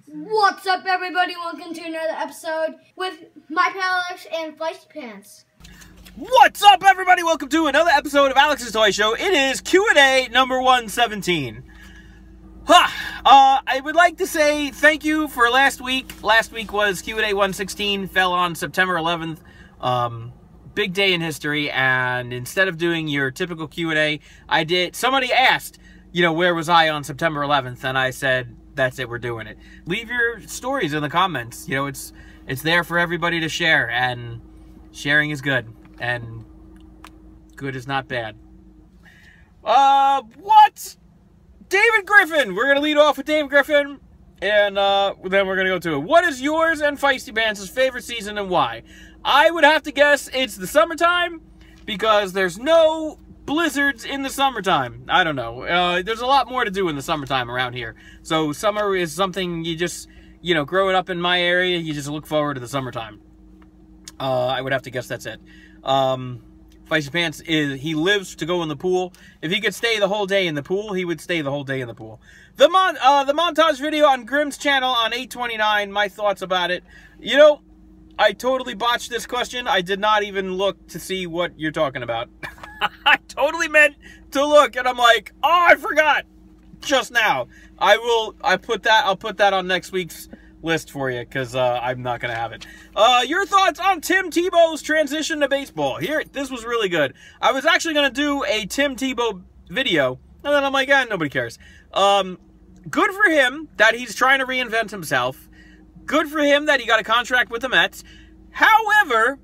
What's up, everybody? Welcome to another episode with my pal Alex and Feisty Pants. What's up, everybody? Welcome to another episode of Alex's Toy Show. It is Q&A number 117. I would like to say thank you for last week. Last week was Q&A 116, fell on September 11th. Big day in history, and instead of doing your typical Q&A, somebody asked, where was I on September 11th? And I said, that's it, we're doing it. Leave your stories in the comments. It's there for everybody to share, and sharing is good, and good is not bad. What? David Griffin! We're going to lead off with David Griffin, and then we're going to go to it. What is yours and Feisty Pants' favorite season and why? I would have to guess it's the summertime, because there's no blizzards in the summertime. I don't know. There's a lot more to do in the summertime around here. So summer is something you just, growing up in my area, you just look forward to the summertime. I would have to guess that's it. Feisty Pants he lives to go in the pool. If he could stay the whole day in the pool, he would stay the whole day in the pool. The montage video on Grimm's channel on 8/29, my thoughts about it. I totally botched this question. I did not even look to see what you're talking about. I totally meant to look, and I'm like, oh, I forgot just now. I'll put that on next week's list for you, because I'm not gonna have it. Your thoughts on Tim Tebow's transition to baseball? This was really good. I was actually gonna do a Tim Tebow video, and then I'm like, nobody cares. Good for him that he's trying to reinvent himself. Good for him that he got a contract with the Mets. However,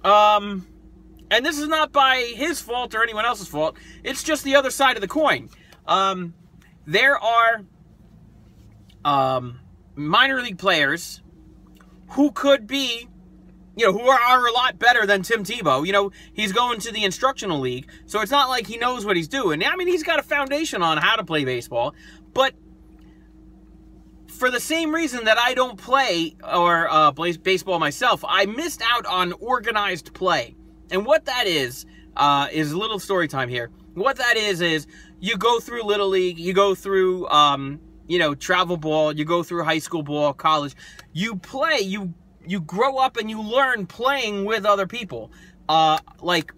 and this is not by his fault or anyone else's fault, it's just the other side of the coin. There are minor league players who could be, who are a lot better than Tim Tebow. He's going to the instructional league, so it's not like he knows what he's doing. I mean, he's got a foundation on how to play baseball, but for the same reason that I don't play or play baseball myself, I missed out on organized play. And what that is a little story time here. What that is you go through Little League, you go through, travel ball, you go through high school ball, college. You play, you grow up and you learn playing with other people. Like,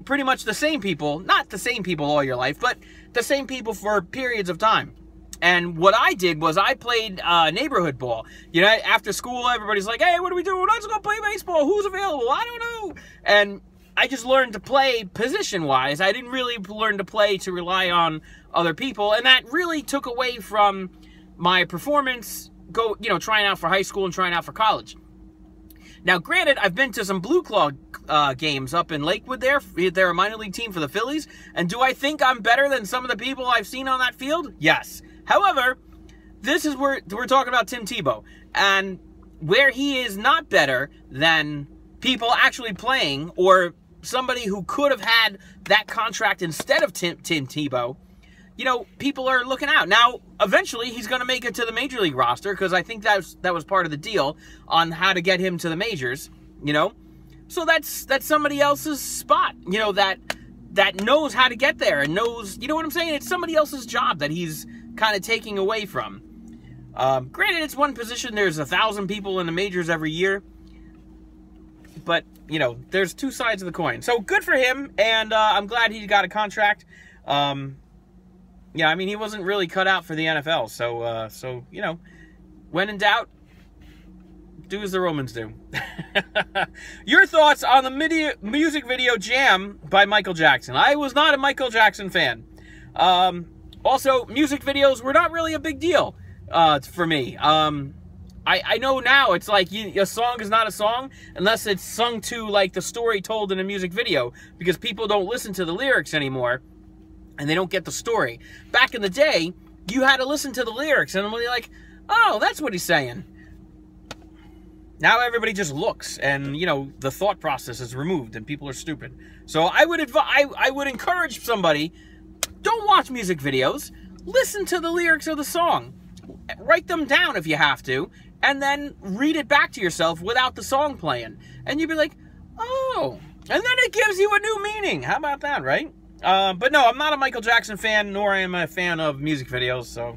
pretty much the same people, not the same people all your life, but the same people for periods of time. And what I did was I played neighborhood ball. After school, everybody's like, hey, what are we doing? Let's go play baseball. Who's available? I don't know. And I just learned to play position-wise. I didn't really learn to play to rely on other people. And that really took away from my performance, trying out for high school and trying out for college. Now, granted, I've been to some Blue Claw games up in Lakewood there. They're a minor league team for the Phillies. And do I think I'm better than some of the people I've seen on that field? Yes. However, this is where we're talking about Tim Tebow, and where he is not better than people actually playing, or somebody who could have had that contract instead of Tim Tebow. People are looking out. Now, eventually, he's going to make it to the Major League roster, because I think that was part of the deal on how to get him to the majors, So that's somebody else's spot, that knows how to get there and knows, what I'm saying? It's somebody else's job that he's kind of taking away from. Granted, it's one position. There's 1,000 people in the majors every year. But, there's two sides of the coin. So, good for him, and I'm glad he got a contract. Yeah, I mean, he wasn't really cut out for the NFL. So when in doubt, do as the Romans do. Your thoughts on the music video Jam by Michael Jackson? I was not a Michael Jackson fan. Also, music videos were not really a big deal for me. I know now it's like a song is not a song unless it's sung to like the story told in a music video, because people don't listen to the lyrics anymore and they don't get the story. Back in the day, you had to listen to the lyrics and you're like, oh, that's what he's saying. Now everybody just looks, and the thought process is removed, and people are stupid. So I would encourage somebody, don't watch music videos. Listen to the lyrics of the song. Write them down if you have to, and then read it back to yourself without the song playing. And you'd be like, oh. And then it gives you a new meaning. How about that, right? But no, I'm not a Michael Jackson fan, nor am I a fan of music videos, so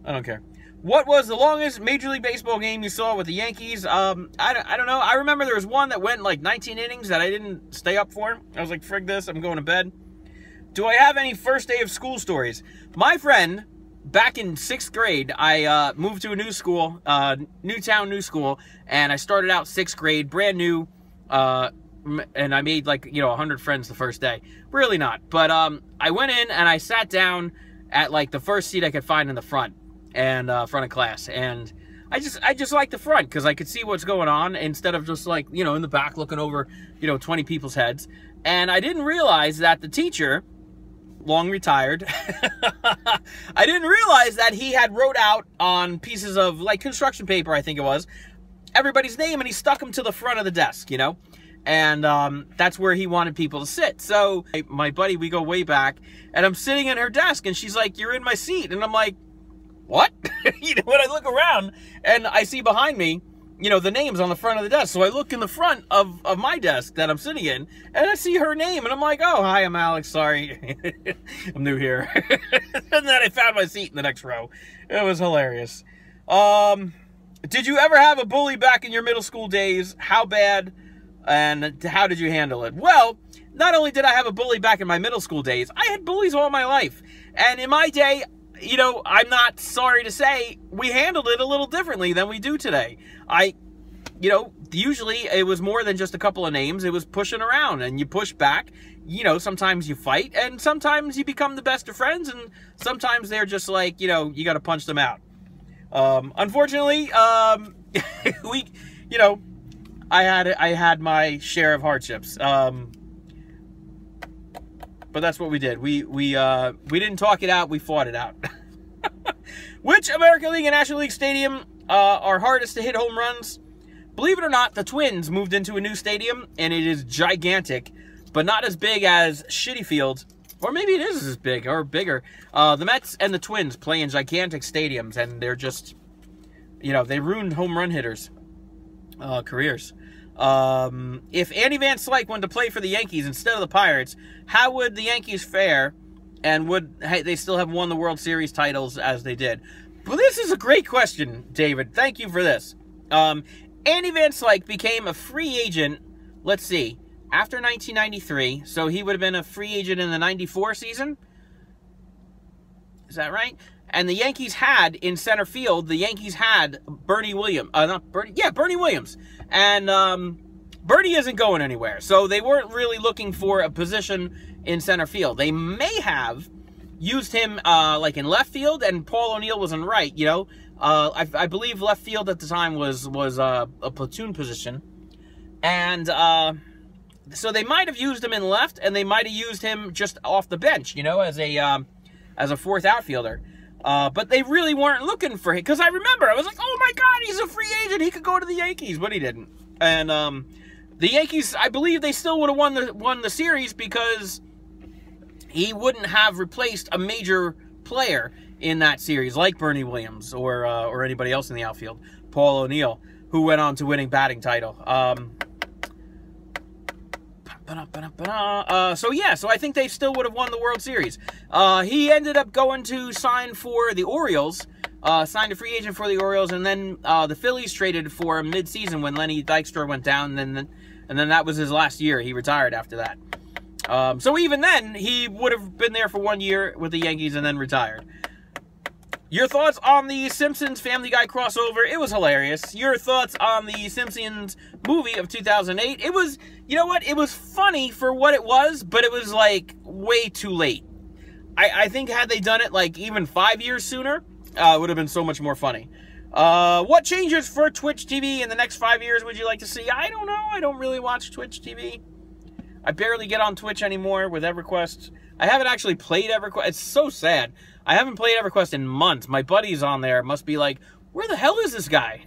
I don't care. What was the longest Major League Baseball game you saw with the Yankees? I don't know. I remember there was one that went like 19 innings that I didn't stay up for. I was like, frig this, I'm going to bed. Do I have any first day of school stories? My friend, back in 6th grade, I moved to a new school, new town, new school, and I started out 6th grade, brand new, and I made like, 100 friends the first day. Really not. But I went in and I sat down at like the first seat I could find in the front. And front of class, and I just like the front because I could see what's going on instead of just like in the back looking over 20 people's heads. And I didn't realize that the teacher, long retired, I didn't realize that he had wrote out on pieces of like construction paper, I think it was, everybody's name, and he stuck them to the front of the desk, and that's where he wanted people to sit. So my buddy, we go way back, and I'm sitting at her desk, and she's like, "You're in my seat," and I'm like, what? When I look around and I see behind me, the names on the front of the desk. So I look in the front of my desk that I'm sitting in, and I see her name, and I'm like, oh, hi, I'm Alex, sorry. I'm new here. And then I found my seat in the next row. It was hilarious. Did you ever have a bully back in your middle school days? How bad? And how did you handle it? Well, not only did I have a bully back in my middle school days, I had bullies all my life. And in my day, I'm not sorry to say, we handled it a little differently than we do today. Usually it was more than just a couple of names. It was pushing around, and you push back. Sometimes you fight, and sometimes you become the best of friends, and sometimes they're just like, you got to punch them out. Unfortunately, I had my share of hardships. But that's what we did. We didn't talk it out. We fought it out. Which American League and National League stadium are hardest to hit home runs? Believe it or not, the Twins moved into a new stadium, and it is gigantic, but not as big as Shitty Field. Or maybe it is as big or bigger. The Mets and the Twins play in gigantic stadiums, and they're just, they ruined home run hitters' careers. If Andy Van Slyke went to play for the Yankees instead of the Pirates, how would the Yankees fare, and would they still have won the World Series titles as they did? Well, this is a great question, David. Thank you for this. Andy Van Slyke became a free agent, let's see, after 1993, so he would have been a free agent in the 94 season? Is that right? And the Yankees had, in center field, Bernie Williams. Bernie Williams. And Bernie isn't going anywhere. So they weren't really looking for a position in center field. They may have used him like in left field, and Paul O'Neill was in right, I believe left field at the time was a platoon position. And so they might have used him in left, and they might have used him just off the bench, as a fourth outfielder. But they really weren't looking for him. Because I remember, I was like, oh my God, he's a free agent. He could go to the Yankees. But he didn't. And the Yankees, I believe they still would have won the series because he wouldn't have replaced a major player in that series, like Bernie Williams or anybody else in the outfield. Paul O'Neill, who went on to winning batting title. So I think they still would have won the World Series. He ended up going to sign for the Orioles, signed a free agent for the Orioles, and then the Phillies traded for him mid-season when Lenny Dykstra went down, and then that was his last year. He retired after that. So even then, he would have been there for 1 year with the Yankees and then retired. Your thoughts on the Simpsons Family Guy crossover? It was hilarious. Your thoughts on the Simpsons movie of 2008? It was, you know what? It was funny for what it was, but it was, like, way too late. I think had they done it, like, even 5 years sooner, it would have been so much more funny. What changes for Twitch TV in the next 5 years would you like to see? I don't know. I don't really watch Twitch TV. I barely get on Twitch anymore with EverQuest. I haven't actually played EverQuest. It's so sad. I haven't played EverQuest in months. My buddies on there must be like, where the hell is this guy?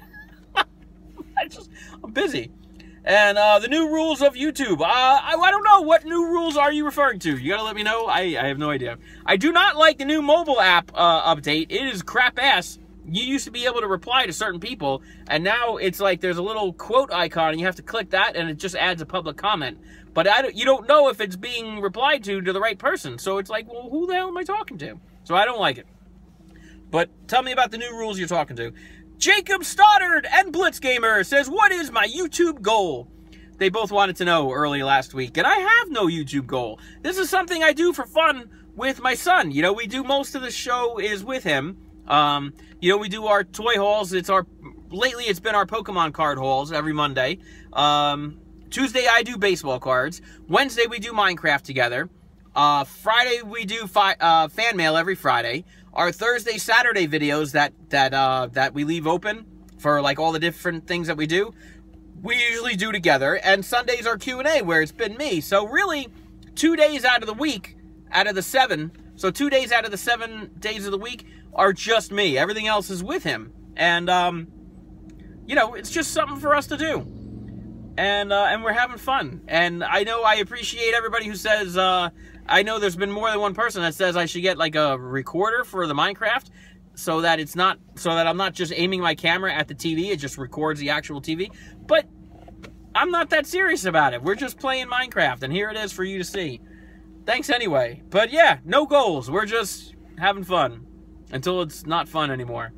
I'm busy. And the new rules of YouTube. I don't know. What new rules are you referring to? You gotta let me know. I have no idea. I do not like the new mobile app update. It is crap ass. You used to be able to reply to certain people, and now it's like there's a little quote icon, and you have to click that, and it just adds a public comment. But you don't know if it's being replied to the right person. So it's like, well, who the hell am I talking to? So I don't like it. But tell me about the new rules you're talking to. Jacob Stoddard and Blitzgamer says, what is my YouTube goal? They both wanted to know early last week, and I have no YouTube goal. This is something I do for fun with my son. You know, we do most of the show is with him. You know, we do our toy hauls. Lately it's been our Pokemon card hauls every Monday. Tuesday I do baseball cards. Wednesday we do Minecraft together. Friday we do fan mail every Friday. Our Thursday, Saturday videos that we leave open for like all the different things that we do, we usually do together. And Sundays are Q&A where it's been me. So really, 2 days out of the week, out of the 7, so 2 days out of the 7 days of the week are just me. Everything else is with him. And, you know, it's just something for us to do. And we're having fun. And I know I appreciate everybody who says, I know there's been more than one person that says I should get like a recorder for the Minecraft so that I'm not just aiming my camera at the TV, it just records the actual TV. But I'm not that serious about it. We're just playing Minecraft, and here it is for you to see. Thanks anyway. But yeah, no goals. We're just having fun until it's not fun anymore.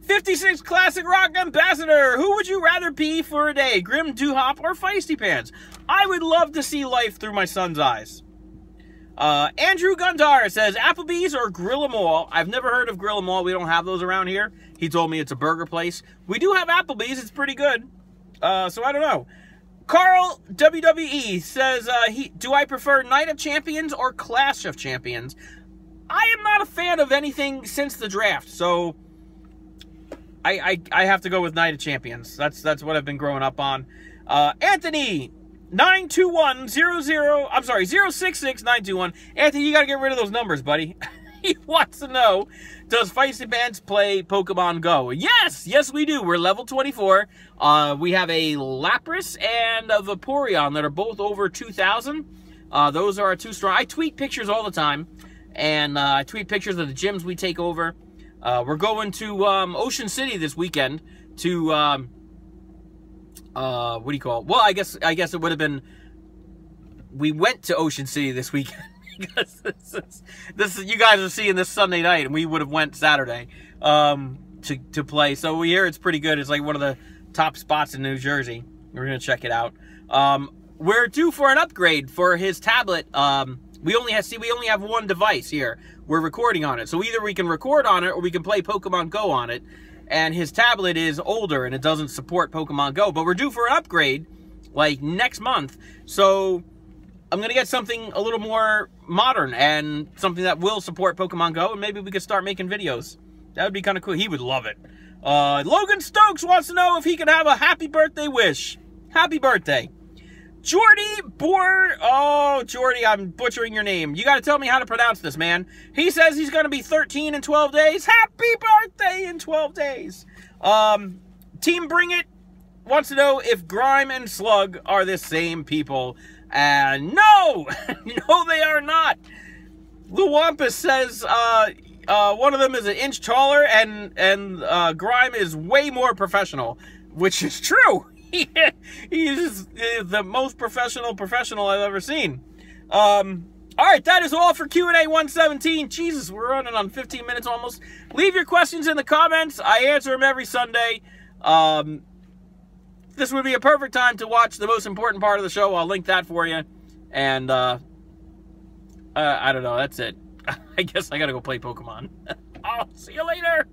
56 Classic Rock Ambassador. Who would you rather be for a day? Grim Doohop or Feisty Pants? I would love to see life through my son's eyes. Andrew Gundar says, Applebee's or Grill-A-Mall? I've never heard of Grill-A-Mall. We don't have those around here. He told me it's a burger place. We do have Applebee's. It's pretty good. So I don't know. Carl WWE says, do I prefer Night of Champions or Clash of Champions? I am not a fan of anything since the draft, so I have to go with Night of Champions. That's what I've been growing up on. Anthony 92100, I'm sorry, 066921. Anthony, you gotta get rid of those numbers, buddy. He wants to know, does Feisty Pants play Pokemon Go? Yes, we do. We're level 24. We have a Lapras and a Vaporeon that are both over 2,000. Those are our 2 strong. I tweet pictures all the time, and I tweet pictures of the gyms we take over. We're going to Ocean City this weekend to what do you call it? Well, I guess it would have been, we went to Ocean City this weekend because this you guys are seeing this Sunday night, and we would have went Saturday to play. So we hear it's pretty good. It's like one of the top spots in New Jersey. We're gonna check it out. We're due for an upgrade for his tablet. We only have one device here. We're recording on it. So either we can record on it or we can play Pokemon Go on it. And his tablet is older and it doesn't support Pokemon Go. But we're due for an upgrade like next month. So I'm going to get something a little more modern and something that will support Pokemon Go. And maybe we could start making videos. That would be kind of cool. He would love it. Logan Stokes wants to know if he could have a happy birthday wish. Happy birthday. Jordy oh, Jordy, I'm butchering your name. You got to tell me how to pronounce this, man. He says he's going to be 13 in 12 days. Happy birthday in 12 days. Team Bring It wants to know if Grime and Slug are the same people. And no! No, they are not. Luwampus says one of them is an inch taller and Grime is way more professional, which is true. He is the most professional I've ever seen. All right, that is all for Q&A 117. Jesus, we're running on 15 minutes almost. Leave your questions in the comments. I answer them every Sunday. This would be a perfect time to watch the most important part of the show. I'll link that for you. And I don't know. That's it. I guess I gotta go play Pokemon. I'll see you later.